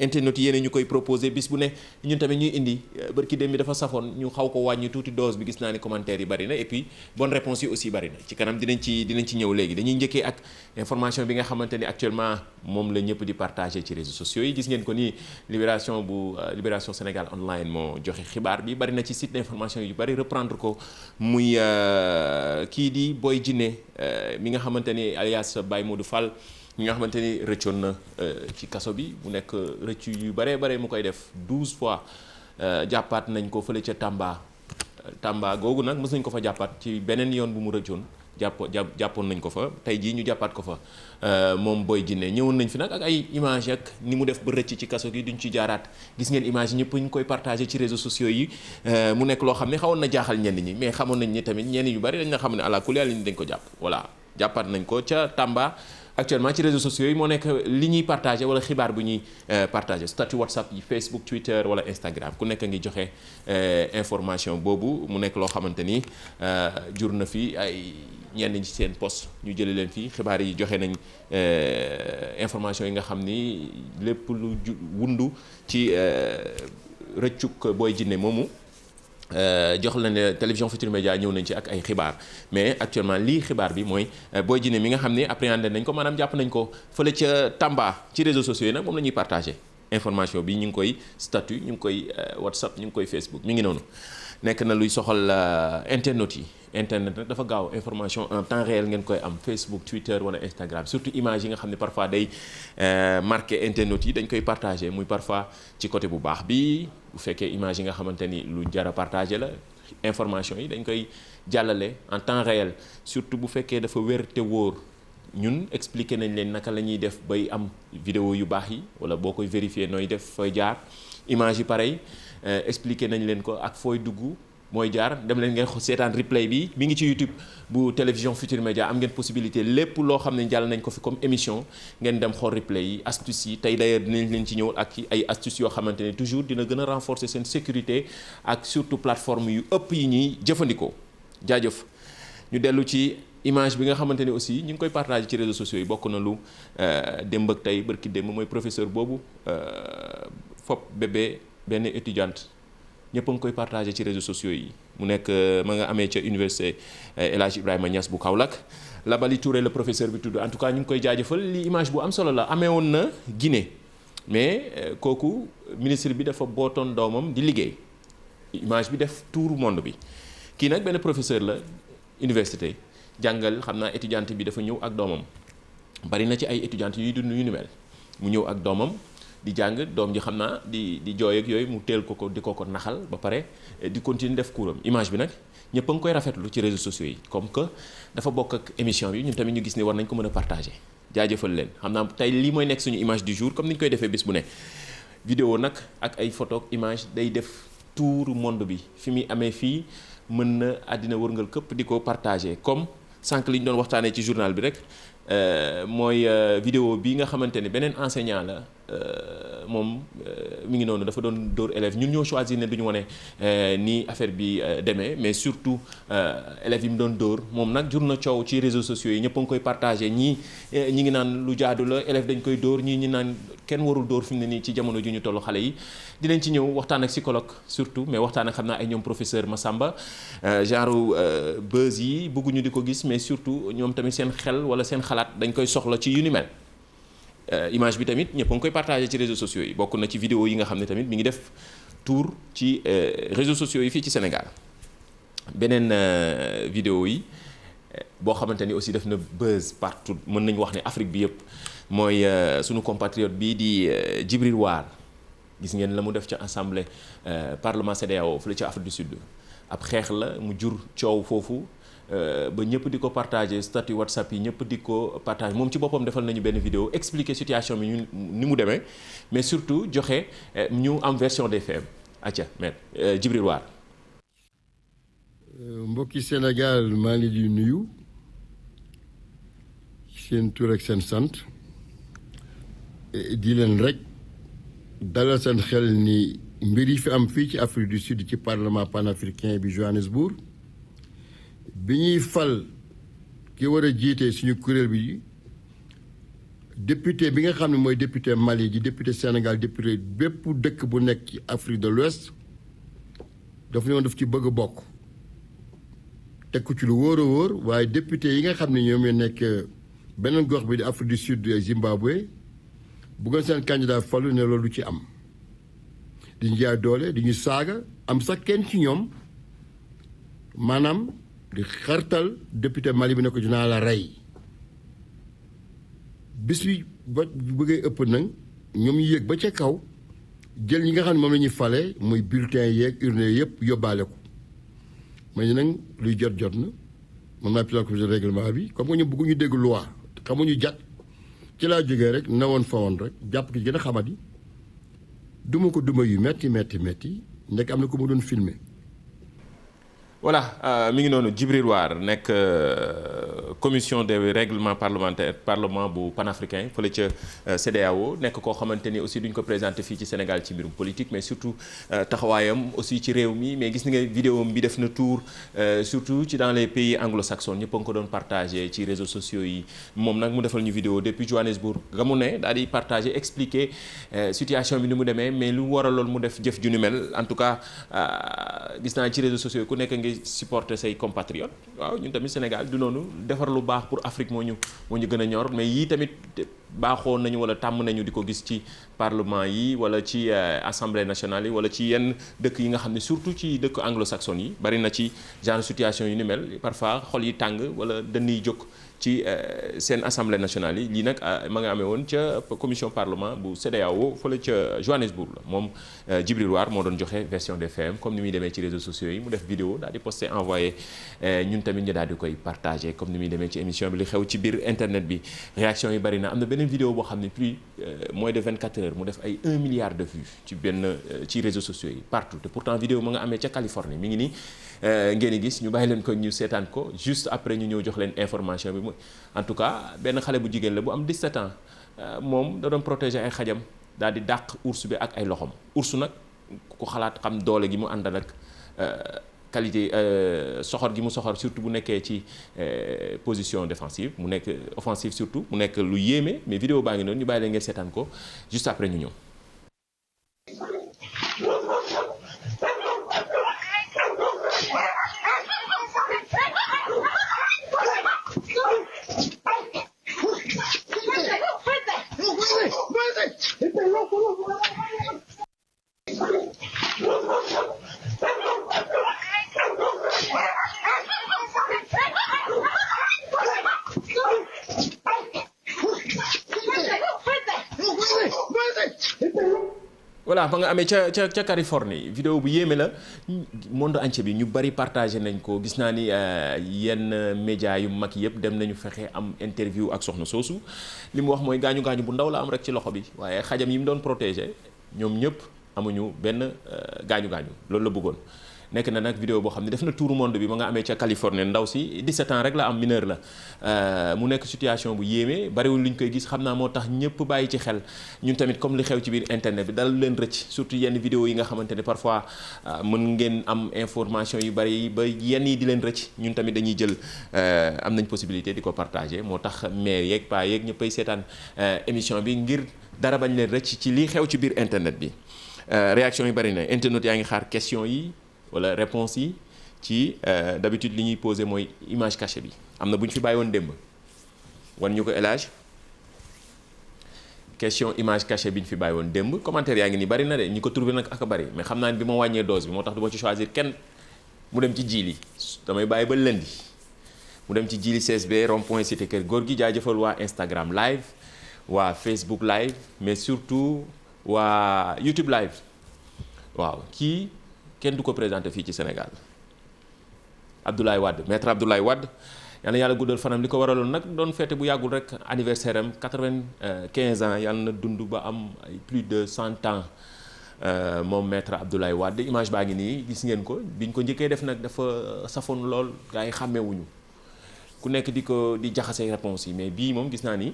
internet yi yéen ñu koy proposé bis bu ne ñun tamit ñuy indi barki dem bi dafa safoon ñu xaw ko wàññi tuuti dose bi gis naa ni commentaire yi bari na et puis bonne réponse yi aussi bari na ci kanam dinañ ci ñëw léegi dañuy njëkkee ak information bi nga xamante ni actuellement moom la ñëpp di partager ci réseaux sociaux yi gis ngeen ko ni Libération Sénégal online moo joxe xibaar bi bari na ci site d'information yu bari reprendre ko muy kii di Boy Djiné mi nga xamante ni alias Baye Modou Fall ñi nga xamante ni rëccoon na ci kaso bi mu nekk rëccu yu bare mu koy def 12 fois jàppaat nañ ko fële ca Tamba googu nag mës nañ ko fa jàppaat ci beneen yoon bu mu rëccoon jàppoon nañ ko fa tey jii ñu jàppaat ko fa moom Boy Djiné ñëwoon nañ fi nag ak ay image ak ni mu def ba rëcc ci kaso gi duñ ci jaaraat gis ngeen image yi ñëpp ñu koy partagé ci réseaux sociaux yi mu nekk loo xam ne xawoon na jaaxal ñenn ñi mais xamoon nañ ni tamit ñenn yu bari dañ na xam ne àla kulli dañ ko jàpp voilà jàppaat nañ ko ca Tamba actuellement ci réseaux sociaux yi moo nekk li ñuy partagé wala xibaar bu ñuy partagé statut WhatsApp yi Facebook Twitter wala Instagram ku nekk ngi joxe information boobu mu nekk loo xamante ni jur na fi ay ñenn ñi ci seen poste ñu jëlee leen fii xibaar yi joxe nañ information yi nga xam ni lépp lu wundu ci rëccuk Boy Djiné moomu jox la ne télévision Futurs Médias ñëw nañ ci ak ay xibaar mais actuellement lii xibaar bi mooy Boy Djiné mi nga xam ne appréhendé nañ ko maanaam jàpp nañ ko fële ca Tamba ci réseaux sociaux yi nag moom la ñuy partagé information bi ñu ngi koy statut ñu ngi koy WhatsApp ñu ngi koy Facebook ñu ngi noonu nekk na luy soxal internet yi internet nag dafa gaaw information en temps réel ngeen koy am Facebook Twitter wala Instagram surtout image yi nga xam ne parfois day marqué internet yi dañ koy partagé muy parfois ci côté bu baax bi bu fekkee image yi nga xamante ni lu jar a partagé la information yi dañ koy jàllale en temps réel surtout bu fekkee dafa wér te wóor ñun expliqué nañ leen naka la ñuy def bay am vidéo yu baax yi wala boo koy vérifier nooy def fooy jaar image yi pareil expliqué nañ leen ko ak fooy dugg mooy jaar dem leen ngeen seetaan replay bi mi ngi ci YouTube bu télévision Futurs Médias am ngeen possibilité lépp loo xam ne jàll nañ ko fi comme émission ngeen dem xool replay yi astuces yi tey d'ailleurs dinañ leen ci ñëw ak ay astuces yoo xamante ne toujours dina gën a renforcer seen sécurité ak surtout plateforme yu ëpp yi ñuy jëfandikoo jaajëf ñu dellu ci image bi nga xamante ne aussi ñu ngi koy partager ci réseaux sociaux yi bokk na lu démb ak tey bërki démb mooy professeur boobu fop bébé benn étudiante ñëpp a ngi koy partagé ci réseaux sociaux yi mu nekk ma nga amee ca université El Hadj Ibrahima Niass bu Kaolack Labali Touré le professeur bi tudd en tout cas ñu ngi koy jaajëfal li image bu am solo la amee woon na Guinée mais kooku ministre bi dafa bootoon doomam di liggéey image bi def tour monde bi kii nag benn professeur la université jàngal xam naa étudiante bi dafa ñëw ak doomam bari na ci ay étudiantes yuy dund yu ni mel mu ñëw ak doomam di jàng doom ji xam naa di jooy ak yooyu mu teel ko di ko naxal ba pare di continuer def kuuram image bi nag ñëpp a ngi koy rafetlu ci réseaux sociaux yi comme que dafa bokk ak émission bi ñun tamit ñu gis ne war nañ ko mën a partager jaajëfal leen xam naa tey lii mooy nekk suñu image du jour comme ni ñu koy defee bis bu ne vidéo nag ak ay photo ak image day def tour monde bi fi muy amee fii mën na àddina wërngal këpp di ko partager comme sànq li ñu doon waxtaanee ci journal bi rek mooy vidéo bi nga xamante ne beneen enseignant la moom mi ngi noonu dafa doon dóor élèves ñun ñoo choisir ne duñu wane ni affaire bi demee mais surtout élèves yi mu doon dóor moom nag jur na coow ci réseaux sociaux yi ñëpp a ngi koy partagé ñii ñi ngi naan lu jaadu la élèves dañ koy dóor ñii ñi naan kenn warul dóor fi mu ne nii ci jamono ju ñu tollu xale yi dinañ ci ñëw waxtaan ak psychologue surtout mais waxtaan ak xam naa ay ñoom professeur Massamba genre buzz yi bëgguñu di ko gis mais surtout ñoom tamit seen xel wala seen xalaat dañ koy soxla ci yu ni mel image bi tamit ñëpp a ngi koy partagé ci réseaux sociaux yi bokk na ci vidéo yi nga xam ne tamit mi ngi def tour ci réseaux sociaux yi fii ci Sénégal beneen vidéo yi boo xamante ni aussi def na buzz partout mën nañu wax ne Afrique bi yëpp mooy sunu compatriote bii di Djibril War gis ngeen la mu def ca assemblée parlement CEDEAO fële ca Afrique du Sud ab xeex la mu jur coow foofu ba ñëpp di ko partagé statut WhatsApp yi ñëpp di ko partagé moom ci boppam defal nañu benn vidéo expliquer situation bi ñu ni mu demee mais surtout joxe ñu am version des faits acca maître Djibril War. mbokki Sénégal maa ngi di nuyu seen tur ak seen sant di leen rek dalal seen xel ni mbir yi fi am fii ci Afrique du Sud ci parlement panafricain bi Johannesburg bi ñuy fal ki war a jiite suñu kuréel bi député bi nga xam ne mooy député Mali di député Sénégal député bépp dëkk bu nekk ci Afrique de l'Ouest dafa ñëwoon daf ci bëgg a bokk teg ko ci lu wóor a wóor waaye député yi nga xam ne ñoom ñoo nekk beneen gox bi di Afrique du Sud Zimbabwe bëggoon seen candidat falu ne loolu du ci am di ñu jaay doole di ñu saaga am sax kenn ci ñoom maanaam di xartal député Mali bi ne ko dinaa la rey bis bi ba bëggee ëpp nag ñoom ñu yéeg ba ca kaw jël ñi nga xam ne moom la ñuy fale muy bulletin yeeg urne yëpp yóbbaale ko ma ne nag luy jot na man maa pilote commission règlement bi comme que ñu bëgguñu dégg loi xamuñu jat ci laa jógee rek na woon fa woon rek jàpp ki gën a xamadi duma ko duma yu metti nekk am na ko ma doon filmer voilà mi ngi noonu Djibril War nekk commission des règlements parlementaires parlement bu panafricain fële ca CEDEAO nekk koo xamante ni aussi duñ ko présenté fii ci Sénégal ci mbirum politique mais surtout taxawaayam aussi ci réew mi mais gis nga vidéo bi def na tour surtout ci dans les pays anglo-saxons ñëpp a ngi ko doon partagé ci réseaux sociaux yi moom nag mu defal ñu vidéo depuis Johannesburg ga mu ne daal di partagé expliquer situation bi ni mu demee mais lu waraloon mu def jëf ju ni mel en tout cas gis naa ci réseaux sociaux yi ku nekk ngi supporter say compatriotes waaw ñun tamit Sénégal du noonu defar lu baax pour Afrique moo ñu gën a ñor mais yii tamit baaxoon nañu wala tàmm nañu di ko gis ci parlement yi wala ci assemblée nationale yi wala ci yenn dëkk yi nga xam ne surtout ci dëkk anglo-saxon yi bari na ci genre situation yu ni mel parfois xol yi tàng wala dënn yi jóg ci seen assemblée nationale yi lii nag ma nga amee woon ca commission parlement bu CEDEAO fële ca Johannesburg la moom Djibril War moo doon joxe version des faits comme ni muy demee ci réseaux sociaux yi mu def vidéo daal di posté envoyé ñun tamit ñu daal di koy partagé comme ni muy demee ci émission bi li xew ci biir internet bi réaction yi bari na am na beneen vidéo boo xam ne plus moins de 24 heures mu def ay 1 milliard de vues ci réseaux sociaux yi partout te pourtant vidéo ma nga amee ca Californie mi ngi nii ngeen di gis ñu bàyyi leen ko ñu seetaan ko juste après ñu ñëw jox leen information bi en tout cas benn xale bu jigéen la bu am 17 ans moom da doon protéger ay xajam daal di dàq ours bi ak ay loxom ours nag ku xalaat xam doole gi mu àndal ak qualité soxor gi mu soxor surtout bu nekkee ci position défensive mu nekk offensive surtout mu nekk lu yéeme mais vidéo baa ngi noonu ñu bàyyi leen ngeen seetaan ko juste après ñu ñëw. voilà ma nga amee ca Californie vidéo bu yéeme la monde entier bi ñu bari partagé nañ ko gis naa ni yenn média yu mag yëpp dem nañu fexe am interview ak soxna soosu li mu wax mooy gaañu bu ndaw la am rek ci loxo bi waaye xajam yi mu doon protégé ñoom ñëpp amuñu benn gaañu loolu la bëggoon. nekk na nag vidéo boo xam ne def na tour monde bi ma nga amee ca Californie ndaw si 17 ans rek la am mineur la mu nekk situation bu yéeme bariwul lu ñu koy gis xam naa moo tax ñëpp bàyyi ci xel ñun tamit comme li xew ci biir internet bi dal leen rëcc surtout yenn vidéo yi nga xamante ne parfois mën ngeen am information yu bari ba yenn yi di leen rëcc ñun tamit dañuy jël am nañ possibilité di ko partager moo tax maire yeeg paa yeeg ñëppay seetaan émission bi ngir dara bañ leen rëcc ci li xew ci biir internet bi réaction yi bari na internet yaa ngi xaar question yi wala réponse yi ci d'habitude li ñuy posé mooy image cachée bi am na bu ñu fi bàyyi woon démb wan ñu ko élage question image cachée bi ñu fi bàyyi woon démb commentaire yaa ngi nii bari na de ñi ko trouvé nag ak a bari mais xam naa ne bi ma wàññee dose bi moo tax du ma ci choisir kenn mu dem ci jiili damay bàyyi ba lundi mu dem ci jiili CSB rond-point cité kër góor gi jaajëfal waa Instagram live waa Facebook live mais surtout waa YouTube live waaw kii kenn du ko présenté fii ci Sénégal Abdoulaye Wade maître Abdoulaye Wade yal na yàlla guddal fanam li ko waraloon nag doon fête bu yàggul rek anniversaire am 95 ans yal na dund ba am ay plus de 100 ans moom maître Abdoulaye Wade image baa ngi nii gis ngeen ko biñ ko njëkkee def nag dafa safoon lool gars yi xàmmewuñu ku nekk di jaxase réponse yi mais bii moom gis naa ni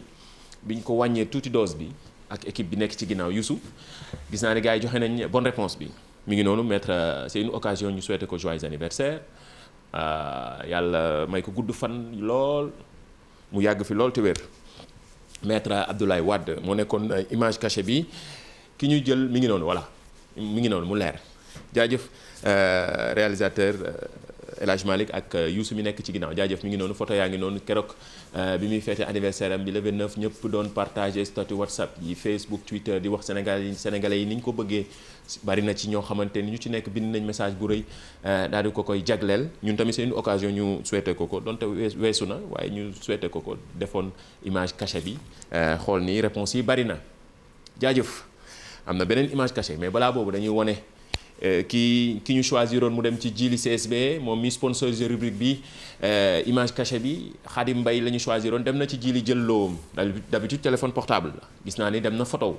biñ ko wàññee tuuti dose bi ak équipe bi nekk ci ginnaaw Youssouf gis naa ni gars yi joxe nañ bonne réponse bi mi ngi noonu maître c'est une occasion ñu souhaiter ko joyeux anniversaire yàlla may ko gudd fan lool mu yàgg fi lool te wér maître Abdoulaye Wade moo nekkoon image cachée bi ki ñu jël mi ngi noonu voilà mi ngi noonu mu leer jaajëf réalisateur El Hadj Malick ak Youssou mi nekk ci ginnaaw jaajëf mi ngi noonu photo yaa ngi noonu keroog bi muy fêté anniversaire am bi le 29 ñëpp doon partagé statut WhatsApp yi Facebook Twitter di wax sénégalais yi ni ñu ko bëggee bari na ci ñoo xamante ni ñu ci nekk bind nañ message bu rëy daal di ko koy jagleel ñun tamit c'est une occasion ñu souhaité ko donte weesu na waaye ñu souhaité ko defoon image cachée bi xool ni réponse yi bari na jaajëf am na beneen image cachée mais balaa boobu dañuy wone ki ñu choisiroon mu dem ci Jili CSB moom mi sponsorisé rubrique bi image cachée bi Khadim Mbaye la ñu choisiroon dem na ci Jili jël loom d'habitude téléphone portable la gis naa ni dem na photo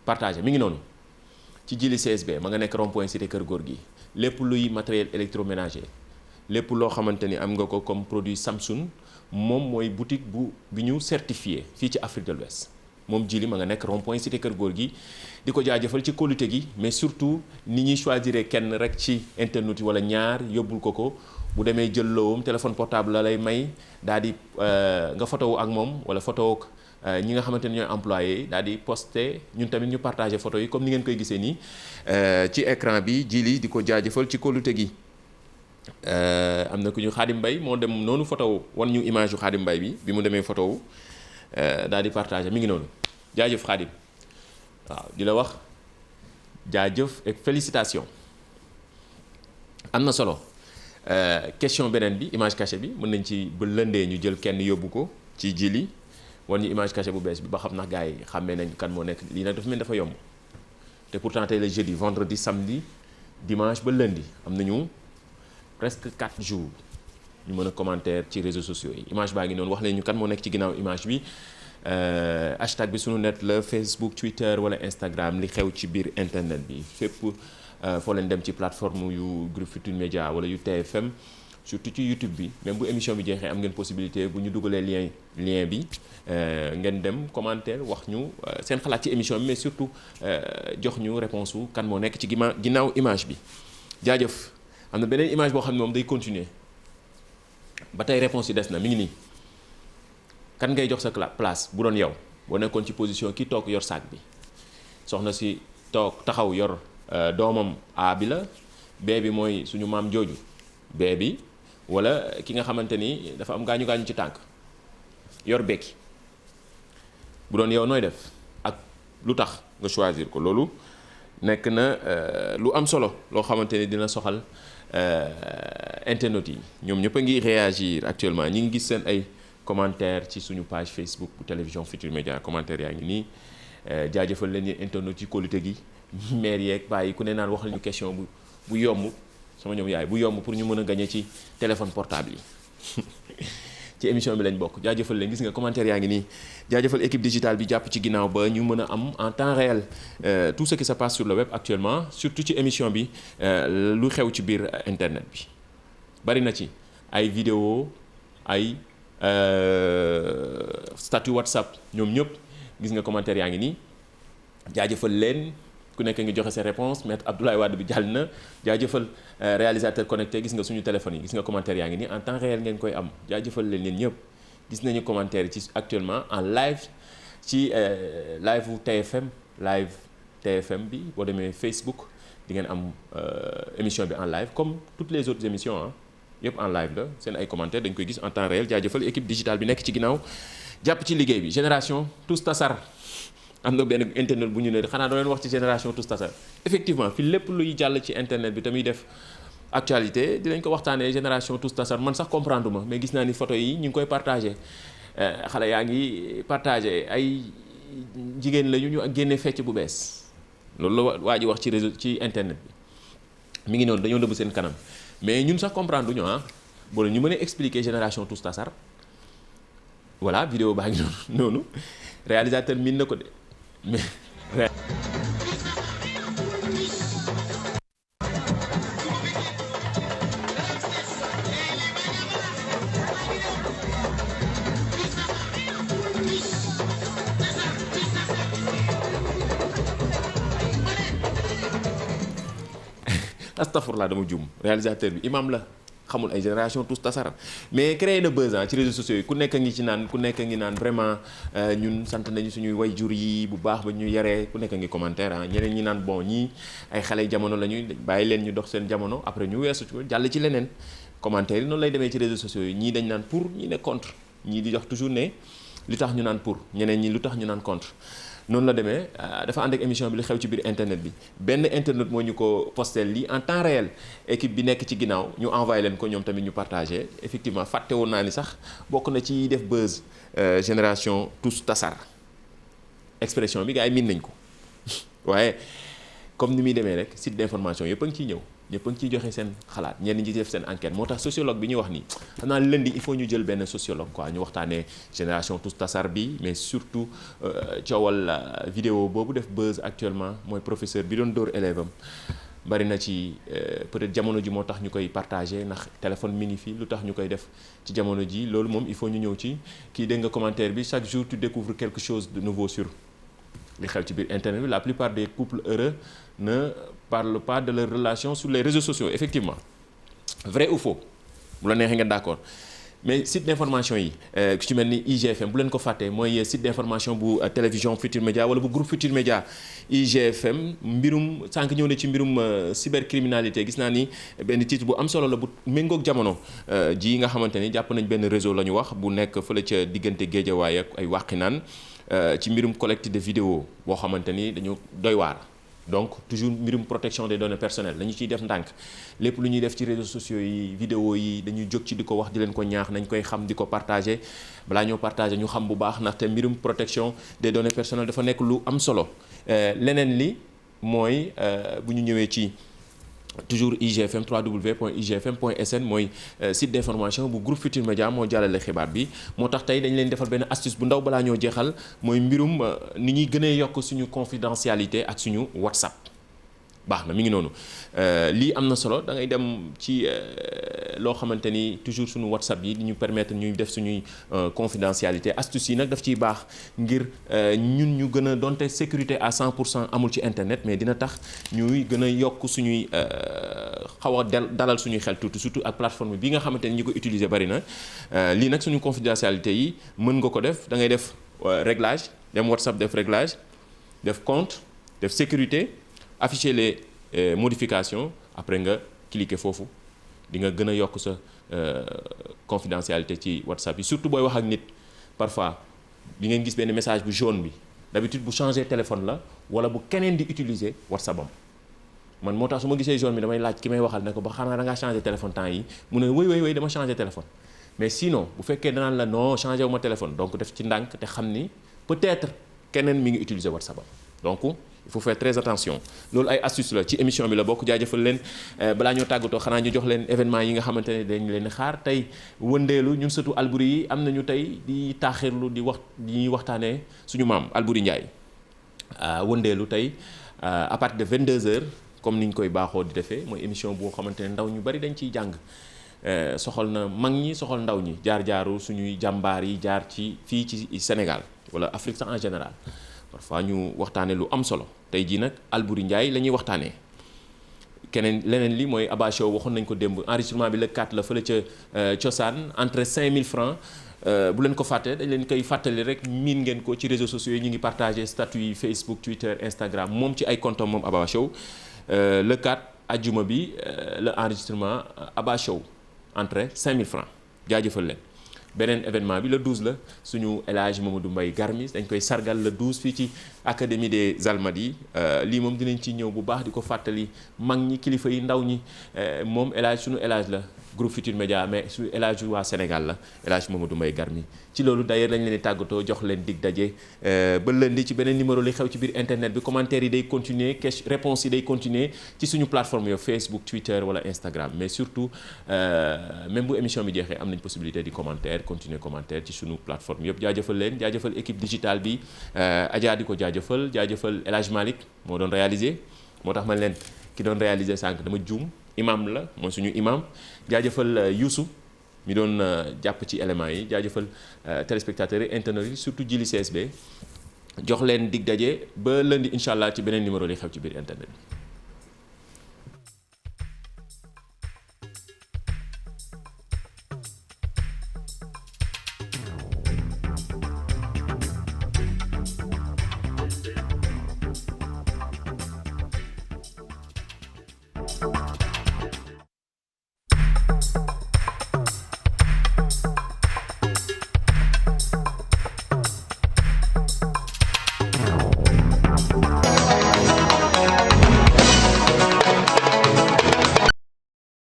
partagé mi ngi noonu ci Jili CSB ma nga nekk rond-point cité Kër Góor gi lépp luy matériel électroménager lépp loo xamante ni am nga ko comme produit Samsung moom mooy boutique bi ñu certifié fii ci Afrique de l'Ouest moom Jili ma nga nekk rond-point cité Kër Góor gi di ko jaajëfal ci kóolute gi mais surtout ni ñuy choisir kenn rek ci internet yi wala ñaar yóbbul ko bu demee jël loowam téléphone portable la lay may daal di nga photo ak moom wala photo ñi nga xamante ni ñooy employé daal di posté ñun tamit ñu partagé photo yi comme ni ngeen koy gisee nii ci écran bi Jili di ko jaajëfal ci kóolute gi am na ku ñu Xaadim Mbay moo dem noonu photo wan ñu image yu Xaadim Mbay bi mu demee photo daal di partagé mi ngi noonu jaajëf Xaadim waaw di la wax jaajëf et félicitations am na solo question beneen bi image cachée bi mën nañ ci ba lëndee ñu jël kenn yóbbu ko ci Jili wan ñu image cachée bu bees bi ba xam ndax gars yi xàmmee nañ kan moo nekk lii nag dafa mel dafa yomb te pourtant tey la jeudi vendredi samedi dimanche ba lundi am nañu presque 4 jours ñu mën a commentaire ci réseaux sociaux yi image baa ngi noonu wax leen ñu kan moo nekk ci ginnaaw image bi hashtag bi sunu net la Facebook Twitter wala Instagram li xew ci biir internet bi fépp foo leen dem ci plateforme yu Groupe Futurs Médias wala yu TFM surtout ci YouTube bi même bu émission bi jeexee am ngeen possibilité bu ñu dugalee lien bi ngeen dem commentaire wax ñu seen xalaat ci émission bi mais surtout jox ñu réponse wu kan moo nekk ci ginnaaw image bi jaajëf am na beneen image boo xam ne moom day continuer ba tey réponse yi des na mi ngi nii kan ngay jox sa place bu doon yow boo nekkoon ci position ki toog yor sac bi soxna si toog taxaw yor doomam A bi la B bi mooy suñu maam jooju B bi wala ki nga xamante ni dafa am gaañu ci tànk yor bekki bu doon yow nooy def ak lu tax nga choisir ko loolu nekk na lu am solo loo xamante ni dina soxal internet yi ñoom ñëpp a ngi réagir actuellement ñi ngi gis seen ay commentaire ci suñu page Facebook bu télévision Futurs Médias commentaire yaa ngi nii jaajëfal leen yéen internet ci kóolute gi maire yeeg bàyyi ku ne naan waxal ñu question bu yomb sama ñoom yaay bu yomb pour ñu mën a gagné ci téléphone portable yi ci émission bi lañ bokk jaajëfal leen gis nga commentaire yaa ngi nii jaajëfal équipe digitale bi jàpp ci ginnaaw ba ñu mën a am en temps réel tout ce qui se passe sur le web actuellement surtout ci émission bi lu xew ci biir internet bi bari na ci ay vidéo ay statut WhatsApp ñoom ñëpp gis nga commentaire yaa ngi nii jaajëfal leen ku nekk ngi joxe ses réponses maître Abdoulaye Wade bi jàll na jaajëfal réalisateur connecté gis nga suñu téléphone yi gis nga commentaire yaa ngi nii en temps réel ngeen koy am jaajëfal leen yéen ñëpp gis nañu commentaire yi ci actuellement en live ci live wu TFM bi boo demee Facebook di ngeen am émission bi en live comme toutes les autres émissions ah yëpp en live la seen ay commentaires dañ koy gis en temps réel jaajëfal équipe digitale bi nekk ci ginnaaw jàpp ci liggéey bi génération tous tasar am na benn internet bu ñu ne xanaa doo leen wax ci génération tous tasar effectivement fi lépp luy jàll ci internet bi tamit def actualité dinañ ko waxtaanee génération tous tasar man sax comprendre ma mais gis naa ni photo yi ñu ngi koy partagé xale yaa ngi partagé ay jigéen la ñu génne fecc bu bees loolu la waa ji wax ci réseau ci internet bi mi ngi noonu dañoo nëbb seen kanam mais ñun sax comprendre ñu boo ñu mën a expliquer génération tous tasar voilà vidéo baa ngi noonu réalisateur miin na ko de mais astafurlaa dama jum réalisateur bi imam la xamul ay génération tous tasaar mais créé na buzz ci réseaux sociaux yi ku nekk ngi ci naan ku nekk ngi naan vraiment ñun sant nañu suñuy wayjur yi bu baax ba ñu yaree ku nekk ngi commentaire ñeneen ñi naan bon ñii ay xale jamono la ñuy bàyyi leen ñu dox seen jamono après ñu weesu jàll ci leneen commentaire yi noonu lay demee ci réseaux sociaux yi ñii dañ naan pour ñii ne contre ñii di jox toujours ne lu tax ñu naan pour ñeneen ñi lu tax ñu naan contre noonu la demee dafa ànd ak émission bi li xew ci biir internet bi benn internet moo ñu ko posté lii en temps réel équipe bi nekk ci ginnaaw ñu envoyé leen ko ñoom tamit ñu partagé effectivement fàtte woon naa ni sax bokk na ci def buzz génération tous tasar expression bi gars yi miin nañ ko waaye comme ni muy demee rek site d'information yëpp a ngi ciy ñëw ñëpp a ngi ciy joxe seen xalaat ñenn ñi def seen enquête moo tax sociologue bi ñuy wax nii xam naa lundi il faut ñu jël benn sociologue quoi ñu waxtaanee génération tous tasar bi mais surtout coowal vidéo boobu def buzz actuellement mooy professeur bi doon dóor élève am bari na ci peut-être jamono ji moo tax ñu koy partagé ndax téléphone mi ngi fi lu tax ñu koy def ci jamono ji loolu moom il faut ñu ñëw ci kii dégg nga commentaire bi chaque jour tu découvres quelque chose de nouveau sur li xew ci biir internet bi la plupart des couples heureux ne parlent pas de leur relation sur les réseaux sociaux effectivement vrai ou faux bu la neexee nga d'accord mais site d'information yi ku ci mel ni IGFM bu leen ko fàttee mooy site d'information bu télévision Futur Média wala bu groupe Futur Média IGFM mbirum sànq ñëw na ci mbirum cybercriminalité gis naa ni benn titre bu am solo la bu méngoog jamono ji nga xamante ni jàpp nañ benn réseau la ñu wax bu nekk fële ca diggante Géejawaay ak ay Wàqinaan ci mbirum collecte de vidéo boo xamante ni dañu doy waar donc toujours mbirum protection des données personnelles la ñu ciy def ndànk lépp lu ñuy def ci réseaux sociaux yi vidéo yi dañuy jóg ci di ko wax di leen ko ñaax nañ koy xam di ko partager balaa ñoo partager ñu xam bu baax ndaxte mbirum protection des données personnelles dafa nekk lu am solo leneen li mooy bu ñu ñëwee ci toujours IGFM www.igfm.sn mooy site d'information bu groupe Futur Média moo jàllale xibaar bi moo tax tey dañ leen defal benn astuce bu ndaw balaa ñoo jeexal mooy mbirum ni ñuy gën a yokk suñu confidentialité ak suñu WhatsApp baax na mi ngi noonu lii am na solo da ngay dem ci loo xamante ni toujours suñu WhatsApp yi di ñu permettre ñuy def suñuy confidentialité astuce yi nag daf ciy baax ngir ñun ñu gën a donte sécurité à 100% amul ci internet mais dina tax ñuy gën a yokk suñuy xaw a dalal suñuy xel tuuti surtout ak plateforme bi nga xamante ni ñi ko utiliser bari na lii nag suñu confidentialité yi mën nga ko def da ngay def réglage dem WhatsApp def réglage def compte def sécurité afficher les modifications après nga cliquer foofu di nga gën a yokk sa confidentialité ci WhatsApp yi surtout booy wax ak nit parfois di ngeen gis benn message bu jaune bi d'habitude bu changer téléphone la wala bu keneen di utiliser WhatsApp am man moo tax su ma gisee jaune bi damay laaj ki may waxal ne ko ba xanaa da ngaa changer téléphone temps yi mu ne wéy dama changer téléphone mais sinon bu fekkee danaan la non changer wu ma téléphone donc def ci ndànk te xam ni peut-être keneen mi ngi utiliser WhatsApp am donc il faut faire très attention loolu ay astuce la ci émission bi la bokk jaajëfal leen balaa ñoo tàggatoo xanaa ñu jox leen événement yi nga xamante ne dañ leen xaar tey wëndeelu ñun sëtu Albouri yi am nañu tey di taaxirlu di ñuy waxtaanee suñu maam Albouri Ndiaye wëndeelu tey à partir de 22h comme ni ñu koy baaxoo di defee mooy émission boo xamante ne ndaw ñu bari dañ ciy jàng soxal na mag ñi soxal ndaw ñi jaar-jaaru suñuy jàmbaar yi jaar ci fii ci Sénégal wala Afrique sax en général parfois ñu waxtaanee lu am solo tey jii nag Albouri Ndiaye la ñuy waxtaanee leneen li mooy Abba Show waxoon nañ ko démb enregistrement bi le 4 la fële ca cosaan entrée 5000 francs bu leen ko fàtte dañ leen koy fàttali rek miin ngeen ko ci réseaux sociaux yi ñu ngi partagé statut yi Facebook Twitter Instagram moom ci ay comptes moom Abba Show le 4 ajjuma bi le enregistrement Abba Show entrée 5000 francs jaajëfal leen. beneen événement bi le 12 la suñu El Hadj Mamadou Mbaye Garmis dañ koy sargal le 12 fii ci académie des Almadies lii moom dinañ ci ñëw bu baax di ko fàttali mag ñi kilifa yi ndaw ñi moom El Hadj suñu El Hadj la groupe Futur Média mais suñu El Hadj waa Sénégal la El Hadj Mamadou Mbaye Garmis ci loolu d'ailleurs lañ leen di tàggatoo jox leen dig daje ba lundi ci beneen numéro li xew ci biir internet bi commentaires yi day continuer réponses yi day continuer ci suñu plateforme yo Facebook Twitter wala Instagram mais surtout même bu émission bi jeexee am nañ possibilité di commentaire continuer commentaire ci suñu plateforme yëpp jaajëfal leen jaajëfal équipe digitale bi Adja di ko jaajëfal El Hadj Malick moo doon réaliser moo tax man leen ki doon réaliser sànq dama juum imam la mooy suñu imam jaajëfal Youssou mi doon jàpp ci éléments yi jaajëfal téléspectateurs yi internautes yi surtout jili CSB jox leen dig daje ba lundi incha allah ci beneen numéro li xew ci biir internet bi